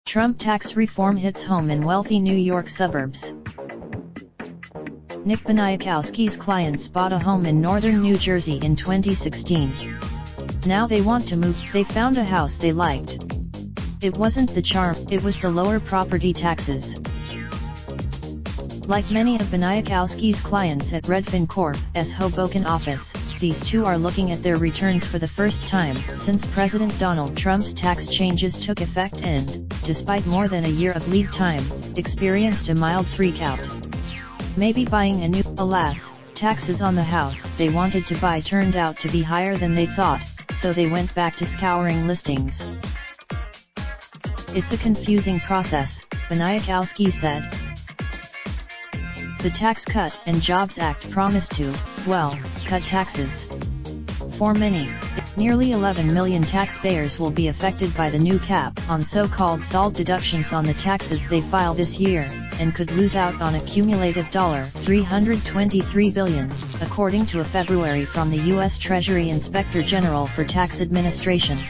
Trump tax reform hits home in wealthy New York suburbs. Nick Baniakowski's clients bought a home in northern New Jersey in 2016. Now they want to move. They found a house they liked. It wasn't the charm, it was the lower property taxes. Like many of Baniakowski's clients at Redfin Corp's Hoboken office, these two are looking at their returns for the first time since President Donald Trump's tax changes took effect and, despite more than a year of lead time, experienced a mild freakout. Maybe buying a new, alas, taxes on the house they wanted to buy turned out to be higher than they thought, so they went back to scouring listings. It's a confusing process, Baniakowski said. The Tax Cut and Jobs Act promised to, well, cut taxes. For many, nearly 11 million taxpayers will be affected by the new cap on so-called SALT deductions on the taxes they file this year, and could lose out on a cumulative $323 billion, according to a February from the U.S. Treasury Inspector General for Tax Administration.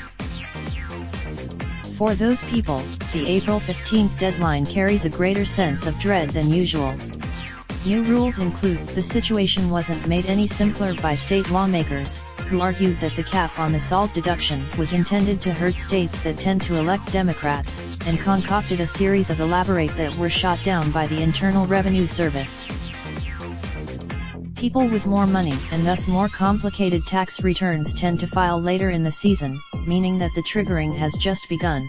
For those people, the April 15 deadline carries a greater sense of dread than usual. New rules include, the situation wasn't made any simpler by state lawmakers, who argued that the cap on the SALT deduction was intended to hurt states that tend to elect Democrats, and concocted a series of elaborate that were shot down by the Internal Revenue Service. People with more money and thus more complicated tax returns tend to file later in the season, meaning that the triggering has just begun.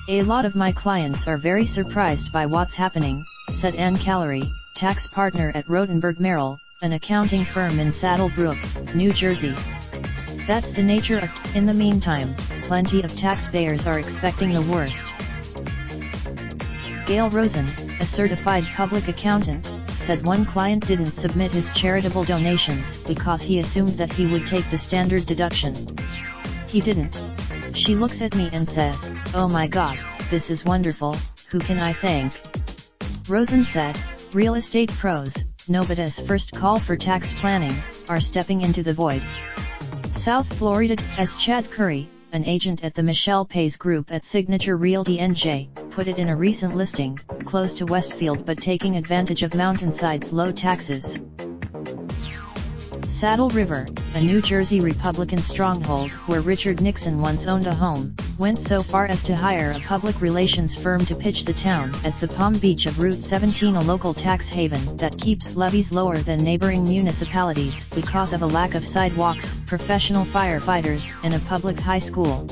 A lot of my clients are very surprised by what's happening, said Ann Callery, tax partner at Rotenberg Merrill, an accounting firm in Saddlebrook, New Jersey. That's the nature of in the meantime, plenty of taxpayers are expecting the worst. Gail Rosen, a certified public accountant, said one client didn't submit his charitable donations because he assumed that he would take the standard deduction. He didn't. She looks at me and says, "Oh my God, this is wonderful, who can I thank?" Rosen said, real estate pros, nobody's first call for tax planning, are stepping into the void. South Florida, as Chad Curry, an agent at the Michelle Pays Group at Signature Realty NJ, put it in a recent listing, close to Westfield but taking advantage of Mountainside's low taxes. Saddle River, a New Jersey Republican stronghold where Richard Nixon once owned a home, went so far as to hire a public relations firm to pitch the town as the Palm Beach of Route 17, a local tax haven that keeps levies lower than neighboring municipalities because of a lack of sidewalks, professional firefighters, and a public high school.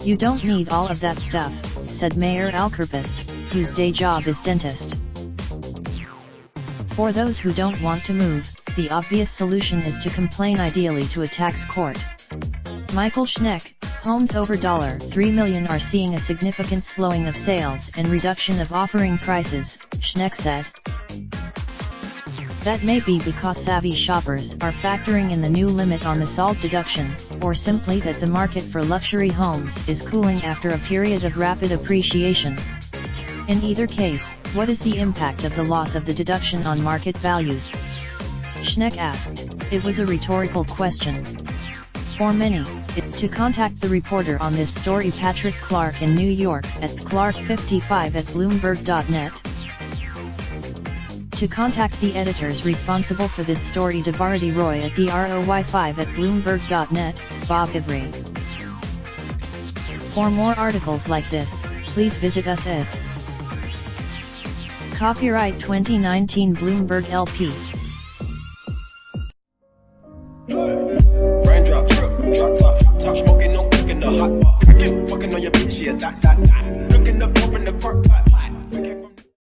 You don't need all of that stuff, said Mayor Alkerpus, whose day job is dentist. For those who don't want to move, the obvious solution is to complain, ideally to a tax court. Michael Schneck, homes over $3 million are seeing a significant slowing of sales and reduction of offering prices, Schneck said. That may be because savvy shoppers are factoring in the new limit on the SALT deduction, or simply that the market for luxury homes is cooling after a period of rapid appreciation. In either case, what is the impact of the loss of the deduction on market values? Schneck asked. It was a rhetorical question. For many, to contact the reporter on this story, Patrick Clark in New York at clark55@bloomberg.net. To contact the editors responsible for this story, DeVarity Roy at DROY5@bloomberg.net, Bob Ivry. For more articles like this, please visit us at Copyright 2019 Bloomberg LP. Raindrop, drop top, top smoking, no cooking the hot pot. Fucking on your bitch, yeah, that.